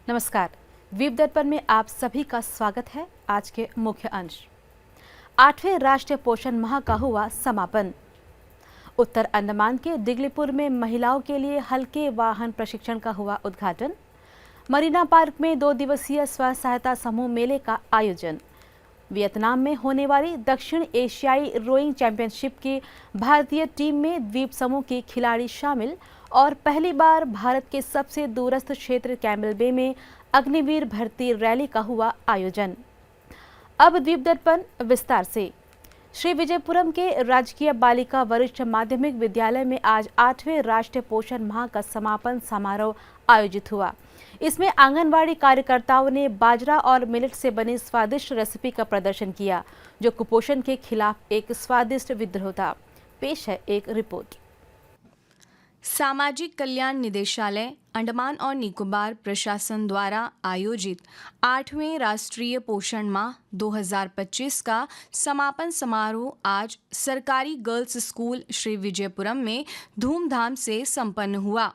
नमस्कार। द्वीप दर्पण में आप सभी का स्वागत है। आज के मुख्य अंश। 8वें राष्ट्रीय पोषण माह का हुआ समापन। उत्तर अंडमान के दिगलीपुर में महिलाओं के लिए हल्के वाहन प्रशिक्षण का हुआ उद्घाटन। मरीना पार्क में 2 दिवसीय स्व सहायता समूह मेले का आयोजन। वियतनाम में होने वाली दक्षिण एशियाई रोइंग चैंपियनशिप की भारतीय टीम में द्वीप समूह के खिलाड़ी शामिल और पहली बार भारत के सबसे दूरस्थ क्षेत्र कैम्बल बे में अग्निवीर भर्ती रैली का हुआ आयोजन। अब द्वीप दर्पण विस्तार से। श्री विजयपुरम के राजकीय बालिका वरिष्ठ माध्यमिक विद्यालय में आज 8वें राष्ट्रीय पोषण माह का समापन समारोह आयोजित हुआ। इसमें आंगनवाड़ी कार्यकर्ताओं ने बाजरा और मिलेट से बनी स्वादिष्ट रेसिपी का प्रदर्शन किया, जो कुपोषण के खिलाफ एक स्वादिष्ट विद्रोह था। पेश है एक रिपोर्ट। सामाजिक कल्याण निदेशालय अंडमान और निकोबार प्रशासन द्वारा आयोजित 8वें राष्ट्रीय पोषण माह 2025 का समापन समारोह आज सरकारी गर्ल्स स्कूल श्री विजयपुरम में धूमधाम से संपन्न हुआ।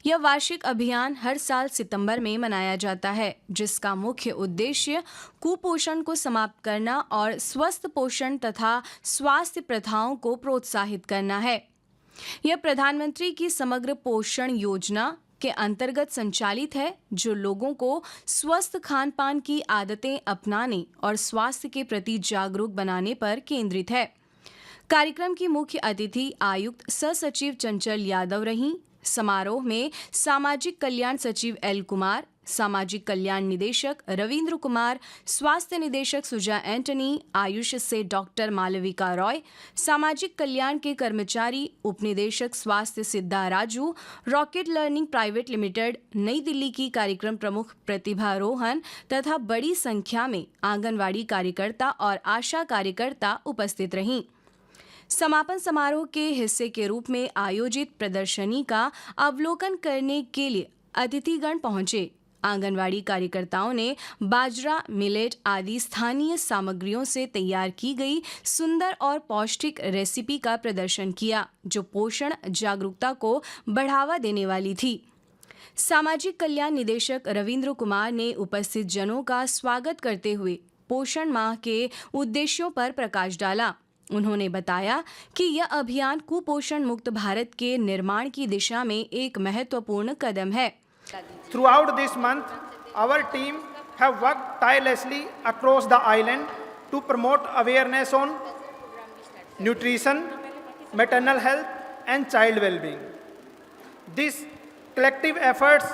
यह वार्षिक अभियान हर साल सितंबर में मनाया जाता है, जिसका मुख्य उद्देश्य कुपोषण को समाप्त करना और स्वस्थ पोषण तथा स्वास्थ्य प्रथाओं को प्रोत्साहित करना है। यह प्रधानमंत्री की समग्र पोषण योजना के अंतर्गत संचालित है, जो लोगों को स्वस्थ खान पान की आदतें अपनाने और स्वास्थ्य के प्रति जागरूक बनाने पर केंद्रित है। कार्यक्रम की मुख्य अतिथि आयुक्त सह सचिव चंचल यादव रहीं। समारोह में सामाजिक कल्याण सचिव एल कुमार, सामाजिक कल्याण निदेशक रविंद्र कुमार, स्वास्थ्य निदेशक सुजा एंटनी, आयुष से डॉक्टर मालविका रॉय, सामाजिक कल्याण के कर्मचारी, उपनिदेशक स्वास्थ्य सिद्धा Raju, rocket learning private limited नई दिल्ली की कार्यक्रम प्रमुख प्रतिभा रोहन तथा बड़ी संख्या में आंगनवाड़ी कार्यकर्ता और आशा कार्यकर्ता उपस्थित रहीं। समापन समारोह के हिस्से के रूप में आयोजित प्रदर्शनी का अवलोकन करने के लिए अतिथिगण पहुंचे। आंगनवाड़ी कार्यकर्ताओं ने बाजरा, मिलेट आदि स्थानीय सामग्रियों से तैयार की गई सुंदर और पौष्टिक रेसिपी का प्रदर्शन किया, जो पोषण जागरूकता को बढ़ावा देने वाली थी। सामाजिक कल्याण निदेशक रविंद्र कुमार ने उपस्थित जनों का स्वागत करते हुए पोषण माह के उद्देश्यों पर प्रकाश डाला। उन्होंने बताया कि यह अभियान कुपोषण मुक्त भारत के निर्माण की दिशा में एक महत्वपूर्ण कदम है। Throughout this month, our team have worked tirelessly across the island to promote awareness on nutrition, maternal health, and child well-being. These collective efforts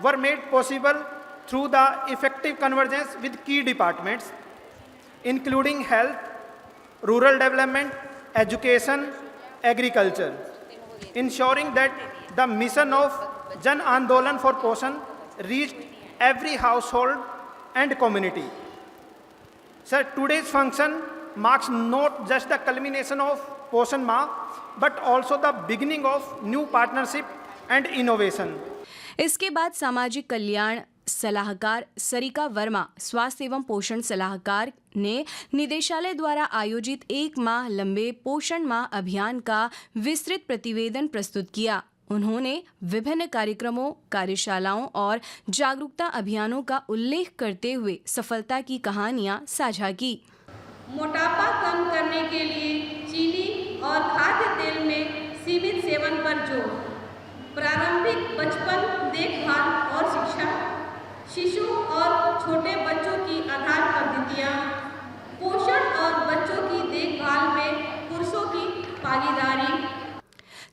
were made possible through the effective convergence with key departments, including health, rural development, education, agriculture, ensuring that the mission of Jan Andolan for Poshan reached every household and community. Sir, today's function marks not just the culmination of Poshan Maah, but also the beginning of new partnership and innovation. इसके बाद सामाजिक कल्याण सलाहकार सरिका वर्मा, स्वास्थ्य एवं पोषण सलाहकार ने निदेशालय द्वारा आयोजित 1 माह लंबे पोषण माह अभियान का विस्तृत प्रतिवेदन प्रस्तुत किया। उन्होंने विभिन्न कार्यक्रमों, कार्यशालाओं और जागरूकता अभियानों का उल्लेख करते हुए सफलता की कहानियां साझा की। मोटापा कम करने के लिए चीनी और खाद्य तेल में सीमित सेवन पर जोर, प्रारंभिक बचपन देखभाल और शिक्षा, शिशु और छोटे बच्चों की आधार पद्धतियाँ, पोषण और बच्चों की देखभाल में पुरुषों की भागीदारी।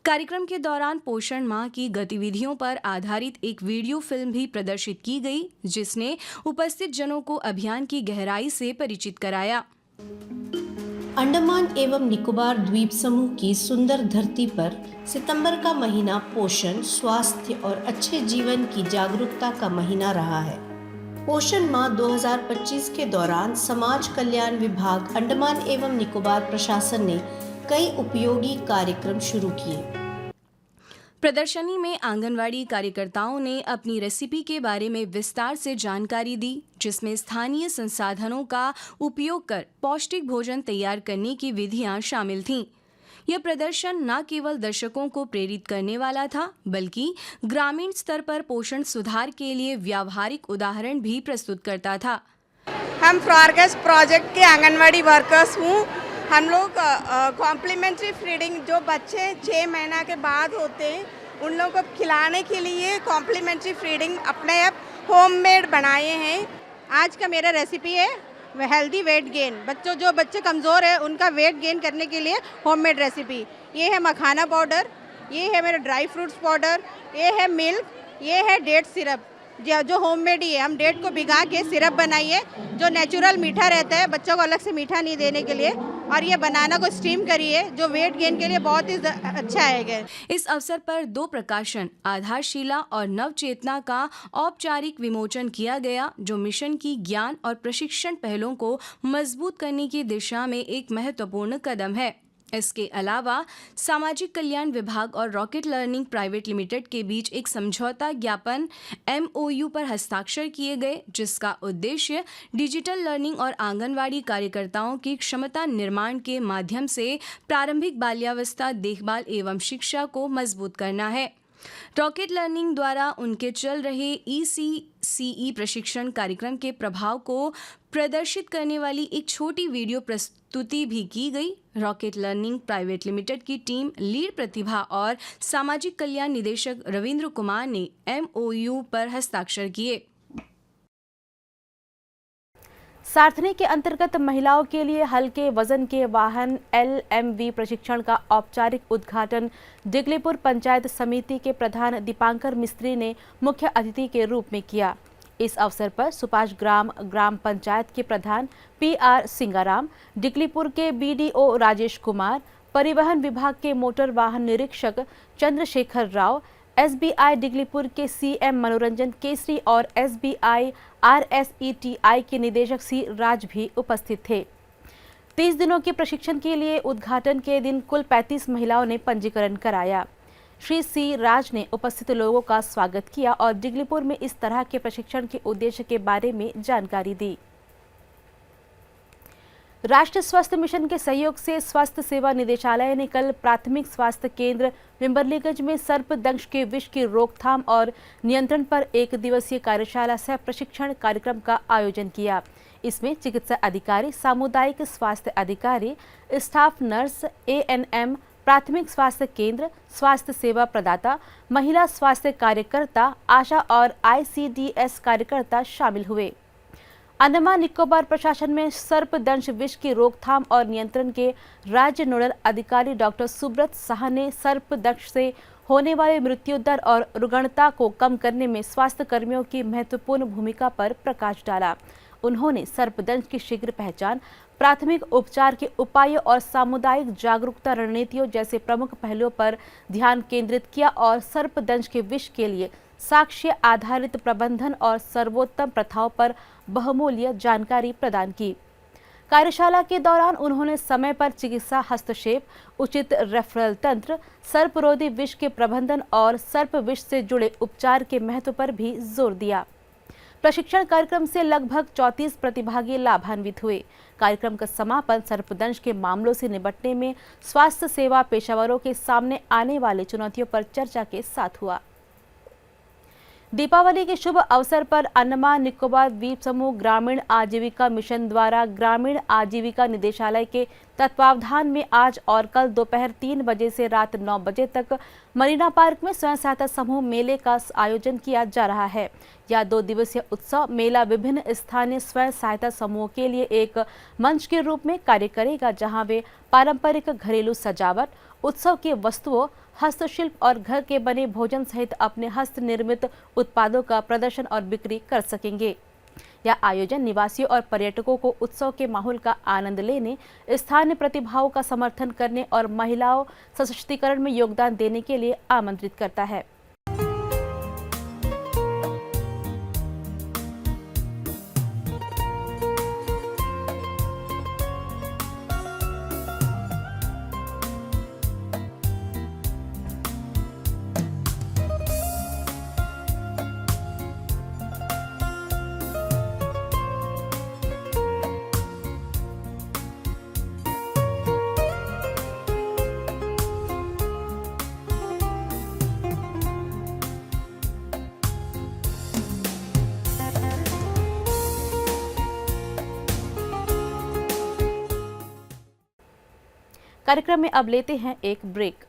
कार्यक्रम के दौरान पोषण माह की गतिविधियों पर आधारित एक वीडियो फिल्म भी प्रदर्शित की गई, जिसने उपस्थित जनों को अभियान की गहराई से परिचित कराया। अंडमान एवं निकोबार द्वीप समूह की सुंदर धरती पर सितंबर का महीना पोषण, स्वास्थ्य और अच्छे जीवन की जागरूकता का महीना रहा है। पोषण माह 2025 के दौरान समाज कल्याण विभाग अंडमान एवं निकोबार प्रशासन ने कई उपयोगी कार्यक्रम शुरू किए। प्रदर्शनी में आंगनवाड़ी कार्यकर्ताओं ने अपनी रेसिपी के बारे में विस्तार से जानकारी दी, जिसमें स्थानीय संसाधनों का उपयोग कर पौष्टिक भोजन तैयार करने की विधियां शामिल थीं। यह प्रदर्शन न केवल दर्शकों को प्रेरित करने वाला था, बल्कि ग्रामीण स्तर पर पोषण सुधार के लिए व्यावहारिक उदाहरण भी प्रस्तुत करता था। हम फ्रॉरगस प्रोजेक्ट के आंगनवाड़ी वर्कर्स हूँ। हम लोग कॉम्प्लीमेंट्री फीडिंग जो बच्चे 6 महीना के बाद होते हैं उन लोगों को खिलाने के लिए कॉम्प्लीमेंट्री फीडिंग अपने आप होममेड बनाए हैं। आज का मेरा रेसिपी है हेल्दी वेट गेन। जो बच्चे कमज़ोर है उनका वेट गेन करने के लिए होममेड रेसिपी। ये है मखाना पाउडर, ये है मेरा ड्राई फ्रूट्स पाउडर, ये है मिल्क, ये है डेट सिरप जो होममेड ही है। हम डेट को भिगा के सिरप बनाइए जो नेचुरल मीठा रहता है, बच्चों को अलग से मीठा नहीं देने के लिए। और ये बनाना को स्टीम करिए जो वेट गेन के लिए बहुत ही अच्छा है। इस अवसर पर 2 प्रकाशन आधारशिला और नवचेतना का औपचारिक विमोचन किया गया, जो मिशन की ज्ञान और प्रशिक्षण पहलों को मजबूत करने की दिशा में एक महत्वपूर्ण कदम है। इसके अलावा सामाजिक कल्याण विभाग और रॉकेट लर्निंग प्राइवेट लिमिटेड के बीच एक समझौता ज्ञापन MOU पर हस्ताक्षर किए गए, जिसका उद्देश्य डिजिटल लर्निंग और आंगनवाड़ी कार्यकर्ताओं की क्षमता निर्माण के माध्यम से प्रारंभिक बाल्यावस्था देखभाल एवं शिक्षा को मजबूत करना है। रॉकेट लर्निंग द्वारा उनके चल रहे ECCE प्रशिक्षण कार्यक्रम के प्रभाव को प्रदर्शित करने वाली एक छोटी वीडियो प्रस्तुति भी की गई। रॉकेट लर्निंग प्राइवेट लिमिटेड की टीम लीड प्रतिभा और सामाजिक कल्याण निदेशक रविंद्र कुमार ने MOU पर हस्ताक्षर किए। सारथनी के अंतर्गत महिलाओं के लिए हल्के वजन के वाहन LMV प्रशिक्षण का औपचारिक उद्घाटन डिगलीपुर पंचायत समिति के प्रधान दीपांकर मिस्त्री ने मुख्य अतिथि के रूप में किया। इस अवसर पर सुपाश ग्राम पंचायत के प्रधान PR सिंगाराम, डिगलीपुर के BDO राजेश कुमार, परिवहन विभाग के मोटर वाहन निरीक्षक चंद्रशेखर राव, SBI डिगलीपुर के CM मनोरंजन केसरी और SBI RSETI के निदेशक C राज भी उपस्थित थे। 30 दिनों के प्रशिक्षण के लिए उद्घाटन के दिन कुल 35 महिलाओं ने पंजीकरण कराया। श्री C राज ने उपस्थित लोगों का स्वागत किया और डिगलीपुर में इस तरह के प्रशिक्षण के उद्देश्य के बारे में जानकारी दी। राष्ट्रीय स्वास्थ्य मिशन के सहयोग से स्वास्थ्य सेवा निदेशालय ने कल प्राथमिक स्वास्थ्य केंद्र विम्बरलीगंज में सर्पदंश के विष की रोकथाम और नियंत्रण पर 1 दिवसीय कार्यशाला सह प्रशिक्षण कार्यक्रम का आयोजन किया। इसमें चिकित्सा अधिकारी, सामुदायिक स्वास्थ्य अधिकारी, स्टाफ नर्स, ANM, प्राथमिक स्वास्थ्य केंद्र, स्वास्थ्य सेवा प्रदाता, महिला स्वास्थ्य कार्यकर्ता, आशा और ICDS कार्यकर्ता शामिल हुए। अंडमान निकोबार प्रशासन में सर्पदंश विष की रोकथाम और नियंत्रण के राज्य नोडल अधिकारी डॉक्टर सुब्रत साह ने सर्पदंश से होने वाले मृत्यु दर और रुग्णता को कम करने में स्वास्थ्य कर्मियों की महत्वपूर्ण भूमिका पर प्रकाश डाला। उन्होंने सर्पदंश की शीघ्र पहचान, प्राथमिक उपचार के उपायों और सामुदायिक जागरूकता रणनीतियों जैसे प्रमुख पहलुओं पर ध्यान केंद्रित किया और सर्पदंश के विष के लिए साक्ष्य आधारित प्रबंधन और सर्वोत्तम प्रथाओं पर बहुमूल्य जानकारी प्रदान की। कार्यशाला के दौरान उन्होंने समय पर चिकित्सा हस्तक्षेप, उचित रेफरल तंत्र, सर्परोधी विष के प्रबंधन और सर्प विष से जुड़े उपचार के महत्व पर भी जोर दिया। प्रशिक्षण कार्यक्रम से लगभग 34 प्रतिभागी लाभान्वित हुए। कार्यक्रम का समापन सर्पदंश के मामलों से निपटने में स्वास्थ्य सेवा पेशेवरों के सामने आने वाली चुनौतियों पर चर्चा के साथ हुआ। दीपावली के शुभ अवसर पर अंडमान निकोबार द्वीप समूह ग्रामीण आजीविका मिशन द्वारा ग्रामीण आजीविका निदेशालय के तत्वावधान में आज और कल दोपहर 3 बजे से रात 9 बजे तक मरीना पार्क में स्वयं सहायता समूह मेले का आयोजन किया जा रहा है। यह 2 दिवसीय उत्सव मेला विभिन्न स्थानीय स्वयं सहायता समूहों के लिए एक मंच के रूप में कार्य करेगा, जहां वे पारंपरिक घरेलू सजावट, उत्सव की वस्तुओं, हस्तशिल्प और घर के बने भोजन सहित अपने हस्त निर्मित उत्पादों का प्रदर्शन और बिक्री कर सकेंगे। यह आयोजन निवासियों और पर्यटकों को उत्सव के माहौल का आनंद लेने, स्थानीय प्रतिभाओं का समर्थन करने और महिलाओं सशक्तिकरण में योगदान देने के लिए आमंत्रित करता है। कार्यक्रम में अब लेते हैं एक ब्रेक।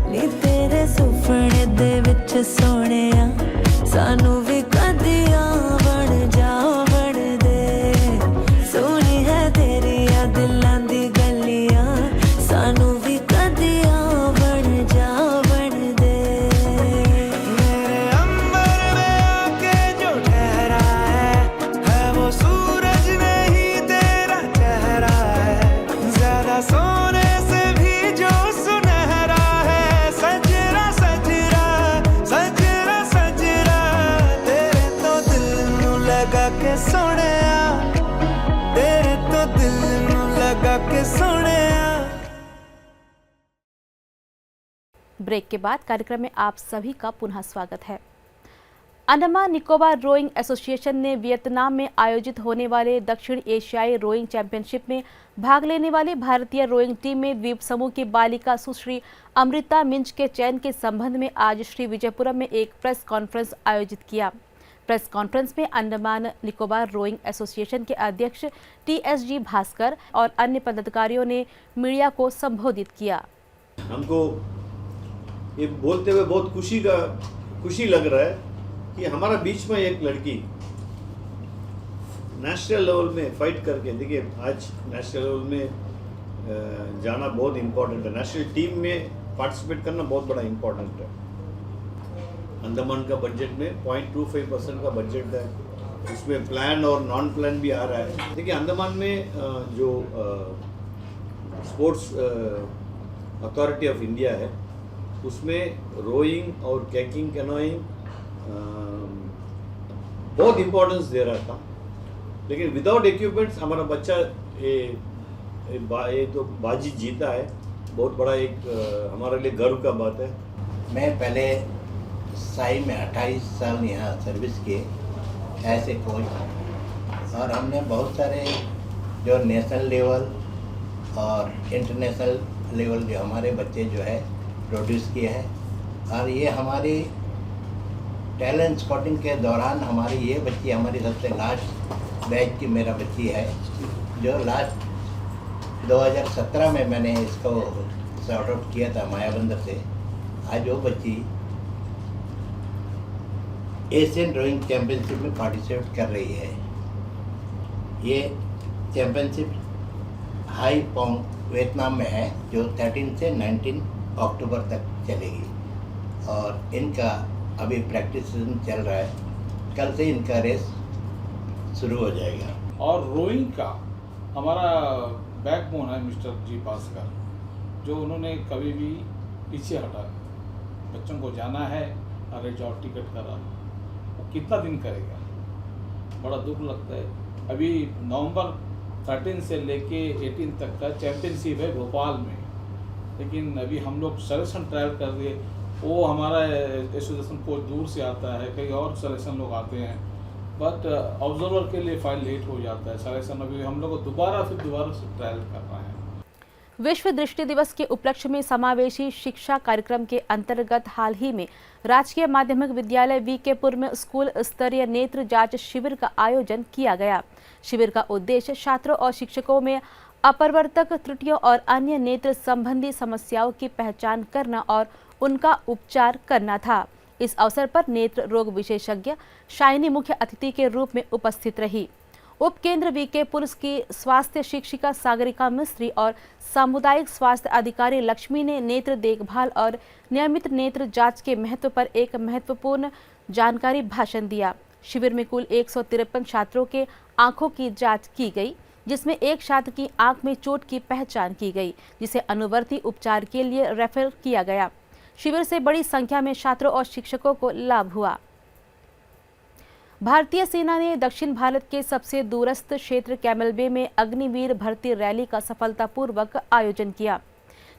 नी तेरे सुपने दे विच सोहणिया सानू भी कदियां बन जा बन दे सोहनी है तेरी दिलां दी गलियां सानू भी कदियां बन जा बन दे मेरे अंबर में आके जो ठहरा है वो सूरज नहीं तेरा चेहरा है ज्यादा सोने से भी जो सुनहरा है सजरा सजरा सजरा सजरा तेरे तो दिल नू लगा के सोहणिया तेरे तो दिल नू लगा के सोहणिया। ब्रेक के बाद कार्यक्रम में आप सभी का पुनः स्वागत है। अंडमान निकोबार रोइंग एसोसिएशन ने वियतनाम में आयोजित होने वाले दक्षिण एशियाई रोइंग चैंपियनशिप में भाग लेने वाली भारतीय रोइंग टीम में द्वीप समूह की बालिका सुश्री अमृता मिंज के चयन के संबंध में आज श्री विजयपुरम में एक प्रेस कॉन्फ्रेंस आयोजित किया। प्रेस कॉन्फ्रेंस में अंडमान निकोबार रोइंग एसोसिएशन के अध्यक्ष TSG भास्कर और अन्य पदाधिकारियों ने मीडिया को संबोधित किया। हमको ये बोलते हुए बहुत खुशी लग रहा है कि हमारा बीच में एक लड़की नेशनल लेवल में फाइट करके, देखिए आज नेशनल लेवल में जाना बहुत इम्पोर्टेंट है, नेशनल टीम में पार्टिसिपेट करना बहुत बड़ा इम्पोर्टेंट है। अंडमान का बजट में 0.25% का बजट है, उसमें प्लान और नॉन प्लान भी आ रहा है। देखिए अंडमान में जो स्पोर्ट्स अथॉरिटी ऑफ इंडिया है उसमें रोइंग और कैकिंग कैनोइंग बहुत इम्पोर्टेंस दे रहा था, लेकिन विदाउट इक्विपमेंट्स हमारा बच्चा ये तो बाजी जीता है, बहुत बड़ा एक हमारे लिए गर्व का बात है। मैं पहले साई में 28 साल यहाँ सर्विस किए ऐसे कोच, और हमने बहुत सारे जो नेशनल लेवल और इंटरनेशनल लेवल जो हमारे बच्चे जो है प्रोड्यूस किए हैं। और ये हमारी टैलेंट स्पॉटिंग के दौरान हमारी ये बच्ची हमारी सबसे लास्ट बैच की मेरा बच्ची है, जो लास्ट 2017 में मैंने इसको सॉर्ट आउट किया था मायाबंदर से। आज वो बच्ची एशियन रोइंग चैम्पियनशिप में पार्टिसिपेट कर रही है। ये चैम्पियनशिप हाई पोंग वियतनाम में है, जो 13 से 19 अक्टूबर तक चलेगी, और इनका अभी प्रैक्टिस चल रहा है, कल से इनका रेस शुरू हो जाएगा। और रोइंग का हमारा बैकबोन है मिस्टर जी भास्कर, जो उन्होंने कभी भी पीछे हटा, बच्चों को जाना है, अरे जाओ टिकट करा, वो कितना दिन करेगा, बड़ा दुख लगता है। अभी नवंबर 13 से लेके 18 तक का चैम्पियनशिप है भोपाल में, लेकिन अभी हम लोग सलेक्शन ट्रायल कर रहे, वो हमारा एसोसिएशन कोच दूर से आता है, कई और सलेक्शन लोग आते हैं, बट ऑब्जर्वर के लिए फाइल लेट हो जाता है सलेक्शन। अभी हम लोग दोबारा से ट्रायल कर रहे हैं। विश्व दृष्टि दिवस के उपलक्ष्य में समावेशी शिक्षा कार्यक्रम के अंतर्गत हाल ही में राजकीय माध्यमिक विद्यालय वीकेपुर में स्कूल स्तरीय नेत्र जांच शिविर का आयोजन किया गया। शिविर का उद्देश्य छात्रों और शिक्षकों में अपरिवर्तक त्रुटियों और अन्य नेत्र संबंधी समस्याओं की पहचान करना और उनका उपचार करना था। इस अवसर पर नेत्र रोग विशेषज्ञ शाइनी मुख्य अतिथि के रूप में उपस्थित रही। उप केंद्र वीकेपुर की स्वास्थ्य शिक्षिका सागरिका मिस्त्री और सामुदायिक स्वास्थ्य अधिकारी लक्ष्मी ने नेत्र देखभाल और नियमित नेत्र जांच के महत्व पर एक महत्वपूर्ण जानकारी भाषण दिया। शिविर में कुल 153 छात्रों के आंखों की जांच की गई, जिसमें एक छात्र की आंख में चोट की पहचान की गई, जिसे अनुवर्ती उपचार के लिए रेफर किया गया। शिविर से बड़ी संख्या में छात्रों और शिक्षकों को लाभ हुआ। भारतीय सेना ने दक्षिण भारत के सबसे दूरस्थ क्षेत्र कैमल बे में अग्निवीर भर्ती रैली का सफलतापूर्वक आयोजन किया।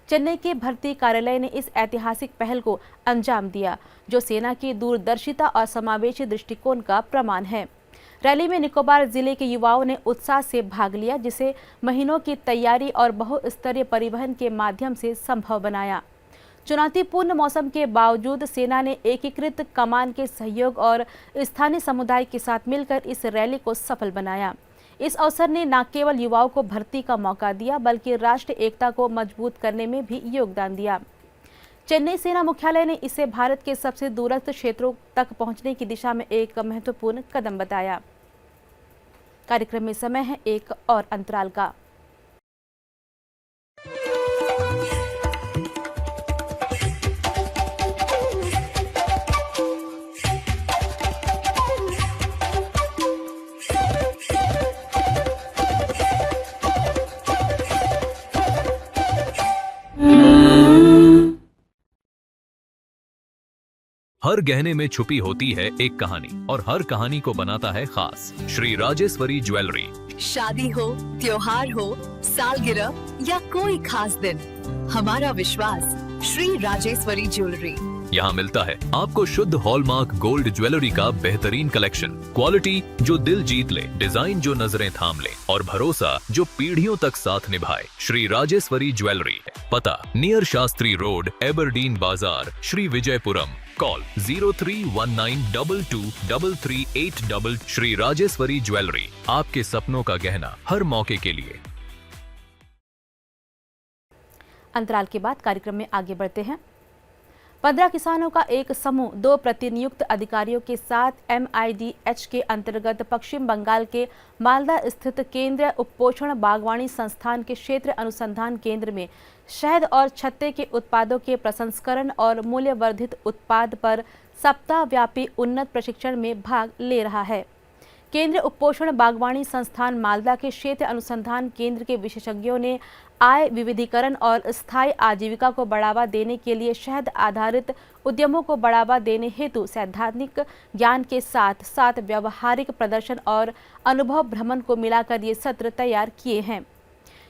चेन्नई के भर्ती कार्यालय ने इस ऐतिहासिक पहल को अंजाम दिया, जो सेना की दूरदर्शिता और समावेशी दृष्टिकोण का प्रमाण है। रैली में निकोबार जिले के युवाओं ने उत्साह से भाग लिया, जिसे महीनों की तैयारी और बहुस्तरीय परिवहन के माध्यम से संभव बनाया। चुनौतीपूर्ण मौसम के बावजूद सेना ने एकीकृत कमान के सहयोग और स्थानीय समुदाय के साथ मिलकर इस रैली को सफल बनाया। इस अवसर ने न केवल युवाओं को भर्ती का मौका दिया, बल्कि राष्ट्र एकता को मजबूत करने में भी योगदान दिया। चेन्नई सेना मुख्यालय ने इसे भारत के सबसे दूरस्थ क्षेत्रों तक पहुंचने की दिशा में एक महत्वपूर्ण कदम बताया। कार्यक्रम में समय है एक और अंतराल का। हर गहने में छुपी होती है एक कहानी और हर कहानी को बनाता है खास। श्री राजेश्वरी ज्वेलरी। शादी हो, त्योहार हो, सालगिरह या कोई खास दिन, हमारा विश्वास श्री राजेश्वरी ज्वेलरी। यहाँ मिलता है आपको शुद्ध हॉलमार्क गोल्ड ज्वेलरी का बेहतरीन कलेक्शन, क्वालिटी जो दिल जीत ले, डिजाइन जो नजरें थाम ले और भरोसा जो पीढ़ियों तक साथ निभाए। श्री राजेश्वरी ज्वेलरी, पता नियर शास्त्री रोड, एबरडीन बाजार, श्री विजयपुरम। कॉल 0319223338। श्री राजेश्वरी ज्वेलरी, आपके सपनों का गहना हर मौके के लिए। अंतराल के बाद कार्यक्रम में आगे बढ़ते हैं। 15 किसानों का एक समूह 2 प्रतिनियुक्त अधिकारियों के साथ MIDH के अंतर्गत पश्चिम बंगाल के मालदा स्थित केंद्रीय उपपोषण बागवानी संस्थान के क्षेत्र अनुसंधान केंद्र में शहद और छत्ते के उत्पादों के प्रसंस्करण और मूल्यवर्धित उत्पाद पर सप्ताह व्यापी उन्नत प्रशिक्षण में भाग ले रहा है। केंद्रीय उपपोषण बागवानी संस्थान मालदा के क्षेत्र अनुसंधान केंद्र के विशेषज्ञों ने आय विविधीकरण और स्थायी आजीविका को बढ़ावा देने के लिए शहद आधारित उद्यमों को बढ़ावा देने हेतु सैद्धांतिक ज्ञान के साथ साथ व्यावहारिक प्रदर्शन और अनुभव भ्रमण को मिलाकर ये सत्र तैयार किए हैं।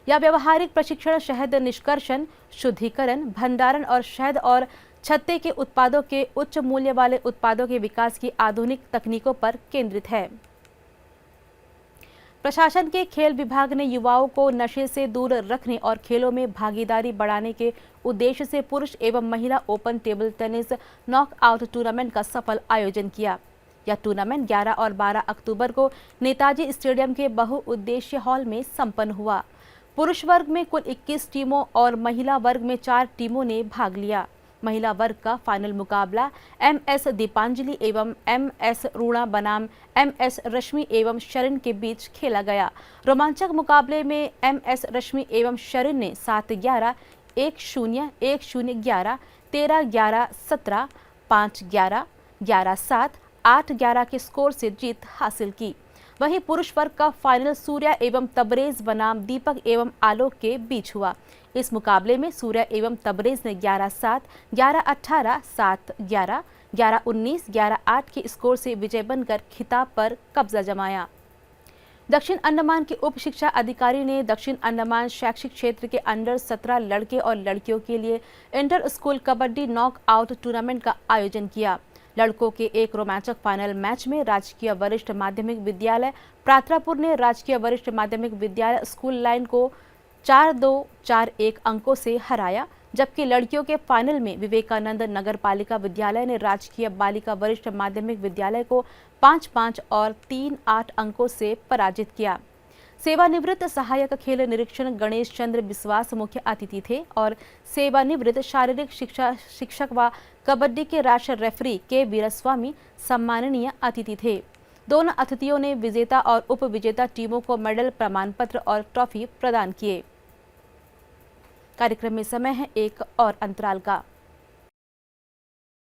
यह व्यावहारिक प्रशिक्षण शहद निष्कर्षण, शुद्धिकरण, भंडारण और शहद और छत्ते के उत्पादों के उच्च मूल्य वाले उत्पादों के विकास की आधुनिक तकनीकों पर केंद्रित है। प्रशासन के खेल विभाग ने युवाओं को नशे से दूर रखने और खेलों में भागीदारी बढ़ाने के उद्देश्य से पुरुष एवं महिला open table tennis knockout tournament का सफल आयोजन किया। यह टूर्नामेंट 11 और 12 अक्टूबर को नेताजी स्टेडियम के बहुउद्देशीय हॉल में संपन्न हुआ। पुरुष वर्ग में कुल 21 टीमों और महिला वर्ग में 4 टीमों ने भाग लिया। महिला वर्ग का फाइनल मुकाबला MS दीपांजलि एवं MS रूणा बनाम MS रश्मि एवं शरण के बीच खेला गया। रोमांचक मुकाबले में MS रश्मि एवं शरण ने 7-11, 1-0, 1-0-11, 13-11, 17, 5-11, 11-7, 8-11 के स्कोर से जीत हासिल की। वहीं पुरुष वर्ग का फाइनल सूर्या एवं तबरेज बनाम दीपक एवं आलोक के बीच हुआ। इस मुकाबले में सूर्या एवं तबरेज ने 11-7, 11-18, 7-11, 11-19, 11-8 के स्कोर से विजय बनकर खिताब पर कब्जा जमाया। दक्षिण अंडमान के उप शिक्षा अधिकारी ने दक्षिण अंडमान शैक्षिक क्षेत्र के अंडर 17 लड़के और लड़कियों के लिए inter school kabaddi knockout tournament का आयोजन किया। लड़कों के एक रोमांचक फाइनल मैच में राजकीय वरिष्ठ माध्यमिक विद्यालय प्रात्रापुर ने राजकीय वरिष्ठ माध्यमिक विद्यालय स्कूल लाइन को 4-2, 4-1 अंकों से हराया, जबकि लड़कियों के फाइनल में विवेकानंद नगर पालिका विद्यालय ने राजकीय बालिका वरिष्ठ माध्यमिक विद्यालय को 5-5 और 3-8 अंकों से पराजित किया। सेवानिवृत्त सहायक खेल निरीक्षण गणेश चंद्र विश्वास मुख्य अतिथि थे और सेवानिवृत्त शारीरिक शिक्षा शिक्षक व कबड्डी के राष्ट्रीय रेफरी के वीरस्वामी सम्माननीय अतिथि थे। दोनों अतिथियों ने विजेता और उप विजेता टीमों को मेडल, प्रमाण पत्र और ट्रॉफी प्रदान किए। कार्यक्रम में समय है एक और अंतराल का।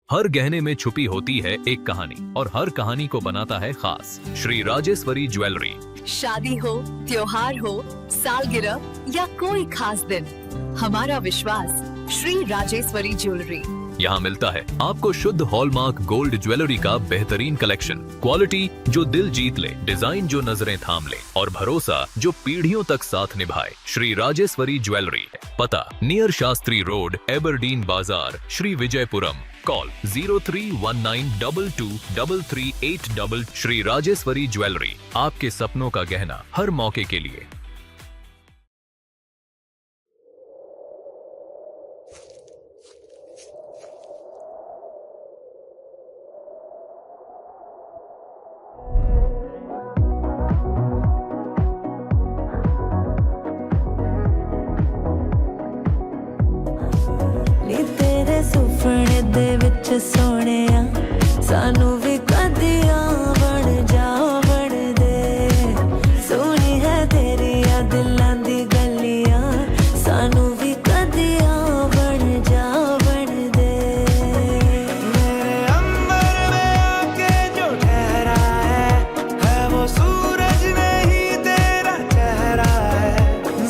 हर गहने में छुपी होती है एक कहानी और हर कहानी को बनाता है खास। श्री राजेश्वरी ज्वेलरी। शादी हो, त्योहार हो, सालगिरह या कोई खास दिन, हमारा विश्वास श्री राजेश्वरी ज्वेलरी। यहाँ मिलता है आपको शुद्ध हॉलमार्क गोल्ड ज्वेलरी का बेहतरीन कलेक्शन, क्वालिटी जो दिल जीत ले, डिजाइन जो नजरें थाम ले और भरोसा जो पीढ़ियों तक साथ निभाए। श्री राजेश्वरी ज्वेलरी, पता नियर शास्त्री रोड, एबरडीन बाजार, श्री विजयपुरम। कॉल 0319223338। श्री राजेश्वरी ज्वेलरी, आपके सपनों का गहना हर मौके के लिए। नी तेरे सुपने दे विच सोहणिया सानू भी कदिया बन जा बन दे। सोहनी है तेरी दिलां दी गलियां, सानू भी कदिया बन जा बन दे। मेरे अंबर में आके जो ठहरा है वो सूरज नहीं तेरा चेहरा है।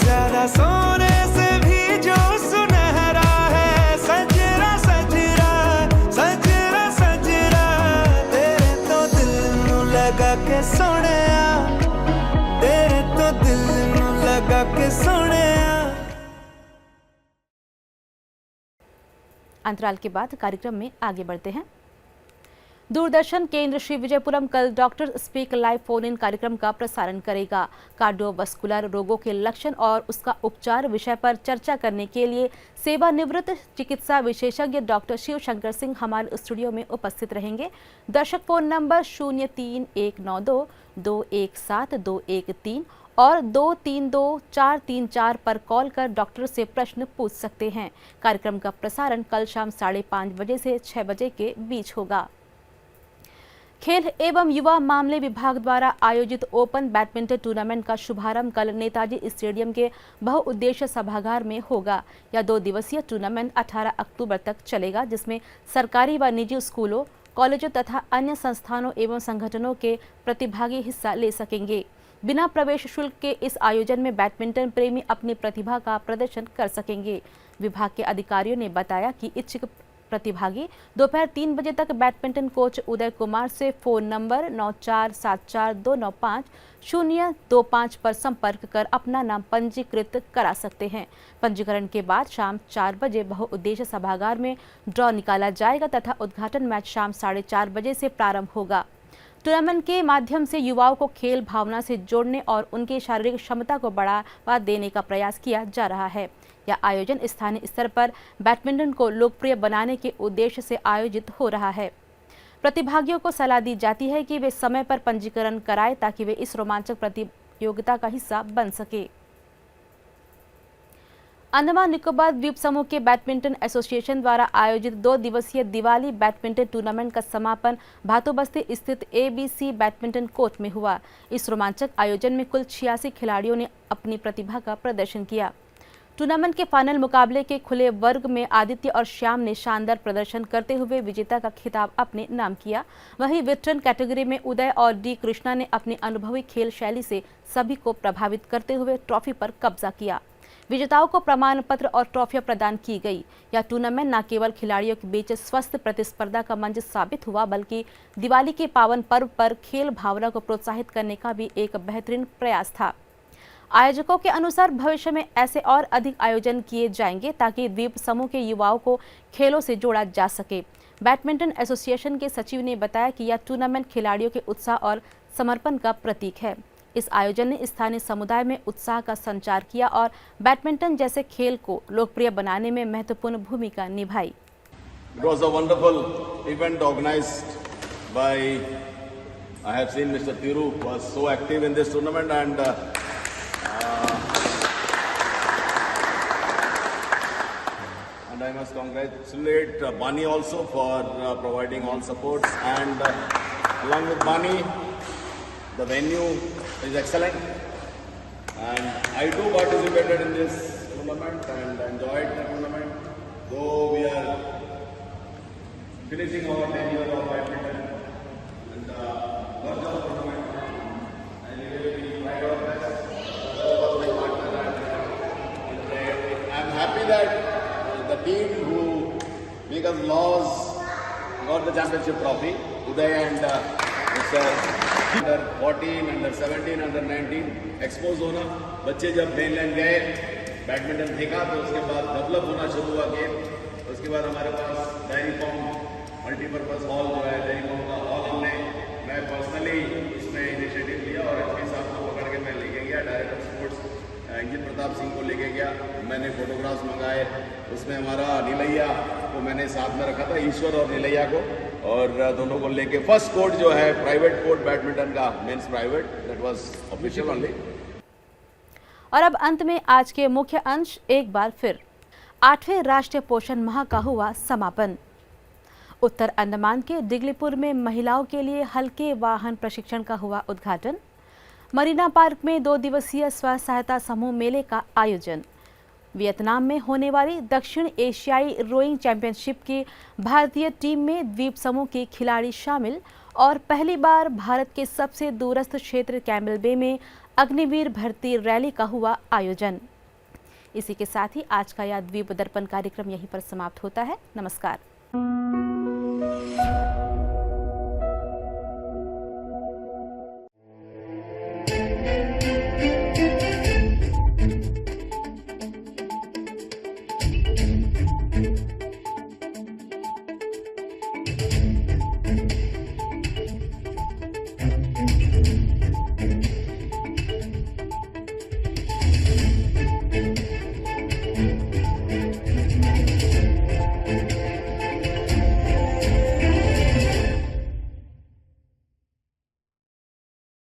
ज्यादा सोने से भी जो सुनहरा है। सजरा सजरा सजरा सजरा तेरे तो दिल नू लगा के सोहणिया, तेरे तो दिल नू लगा के सोहणिया। अंतराल के बाद कार्यक्रम में आगे बढ़ते हैं। दूरदर्शन केंद्र श्री विजयपुरम कल doctor speak live phone in कार्यक्रम का प्रसारण करेगा। कार्डियोवास्कुलर रोगों के लक्षण और उसका उपचार विषय पर चर्चा करने के लिए सेवानिवृत्त चिकित्सा विशेषज्ञ डॉक्टर शिव शंकर सिंह हमारे स्टूडियो में उपस्थित रहेंगे। दर्शक फोन नंबर 03192 217 213 और 232-434 पर कॉल कर डॉक्टर से प्रश्न पूछ सकते हैं। कार्यक्रम का प्रसारण कल शाम 5:30 बजे से 6 बजे के बीच होगा। खेल एवं युवा मामले विभाग द्वारा आयोजित ओपन बैडमिंटन टूर्नामेंट का शुभारंभ कल नेताजी स्टेडियम के बहुउद्देश्य सभागार में होगा। यह 2 दिवसीय टूर्नामेंट 18 अक्टूबर तक चलेगा, जिसमें सरकारी व निजी स्कूलों, कॉलेजों तथा अन्य संस्थानों एवं संगठनों के प्रतिभागी हिस्सा ले सकेंगे। बिना प्रवेश शुल्क के इस आयोजन में बैडमिंटन प्रेमी अपनी प्रतिभा का प्रदर्शन कर सकेंगे। विभाग के अधिकारियों ने बताया कि इच्छुक प्रतिभागी दोपहर 3 बजे तक बैडमिंटन कोच उदय कुमार से फोन नंबर 9474295025 पर संपर्क कर अपना नाम पंजीकृत करा सकते हैं। पंजीकरण के बाद शाम 4 बजे बहुउद्देश्य सभागार में ड्रॉ निकाला जाएगा तथा उद्घाटन मैच शाम 4:30 बजे से प्रारंभ होगा। टूर्नामेंट के माध्यम से युवाओं को खेल भावना से जोड़ने और उनकी शारीरिक क्षमता को बढ़ावा देने का प्रयास किया जा रहा है। यह आयोजन स्थानीय स्तर पर बैडमिंटन को लोकप्रिय बनाने के उद्देश्य से आयोजित हो रहा है। प्रतिभागियों को सलाह दी जाती है कि वे समय पर पंजीकरण कराएं ताकि वे इस रोमांचक प्रतियोगिता का हिस्सा बन सके। अंडमान निकोबार द्वीप समूह के बैडमिंटन एसोसिएशन द्वारा आयोजित 2 दिवसीय दिवाली बैडमिंटन टूर्नामेंट का समापन भातोबस्ती स्थित ABC बैडमिंटन कोर्ट में हुआ। इस रोमांचक आयोजन में कुल 86 खिलाड़ियों ने अपनी प्रतिभा का प्रदर्शन किया। टूर्नामेंट के फाइनल मुकाबले के खुले वर्ग में आदित्य और श्याम ने शानदार प्रदर्शन करते हुए विजेता का खिताब अपने नाम किया। वहीं वेटरन कैटेगरी में उदय और डी कृष्णा ने अपनी अनुभवी खेल शैली से सभी को प्रभावित करते हुए ट्रॉफी पर कब्जा किया। विजेताओं को प्रमाण पत्र और ट्रॉफियां प्रदान की गई। यह टूर्नामेंट न केवल खिलाड़ियों के बीच स्वस्थ प्रतिस्पर्धा का मंच साबित हुआ, बल्कि दिवाली के पावन पर्व पर खेल भावना को प्रोत्साहित करने का भी एक बेहतरीन प्रयास था। आयोजकों के अनुसार भविष्य में ऐसे और अधिक आयोजन किए जाएंगे ताकि द्वीप समूह के युवाओं को खेलों से जोड़ा जा सके। बैडमिंटन एसोसिएशन के सचिव ने बताया कि यह टूर्नामेंट खिलाड़ियों के उत्साह और समर्पण का प्रतीक है। इस आयोजन ने स्थानीय समुदाय में उत्साह का संचार किया और बैडमिंटन जैसे खेल को लोकप्रिय बनाने में महत्वपूर्ण भूमिका निभाई। It was a wonderful event organized by, I have seen Mr. Thiru was so active in this tournament, and I must congratulate Bani also for providing all supports, and along with Bani, the venue is excellent, and I too participated in this tournament and enjoyed the tournament, though we are finishing our 10 years of badminton and first of tournament, and we will be trying our best. I am happy that the team who make us Laws got the championship trophy. Uday and Mr. Under 14, under 17, under 19 expose होना. बच्चे जब mainland गए badminton सीखा तो उसके बाद develop होना शुरू हुआ गेम. उसके बाद हमारे पास डेयरी फार्म मल्टीपर्पज़ हॉल जो है डेयरी फार्म का हॉल हमने मैं पर्सनली उसमें इनिशिएटिव लिया और इसके साथ को पकड़ के मैं लेके गया. Director sports engine Pratap Singh को लेके गया. मैंने फोटोग्राफ्स मंगाए. उसमें हमारा नीलैया को मैंने साथ में रखा था, ईश्वर और नीलैया को, और दोनों को लेके फर्स्ट कोर्ट जो है प्राइवेट कोर्ट बैडमिंटन का men's private, that was official only. और अब अंत में आज के मुख्य अंश एक बार फिर. 8वें राष्ट्रीय पोषण माह का हुआ समापन. उत्तर अंडमान के दिगलीपुर में महिलाओं के लिए हल्के वाहन प्रशिक्षण का हुआ उद्घाटन. मरीना पार्क में 2 दिवसीय स्व सहायता समूह मेले का आयोजन. वियतनाम में होने वाली दक्षिण एशियाई रोइंग चैंपियनशिप की भारतीय टीम में द्वीप समूह के खिलाड़ी शामिल. और पहली बार भारत के सबसे दूरस्थ क्षेत्र कैम्बल बे में अग्निवीर भर्ती रैली का हुआ आयोजन. इसी के साथ ही आज का यह द्वीप दर्पण कार्यक्रम यहीं पर समाप्त होता है. नमस्कार.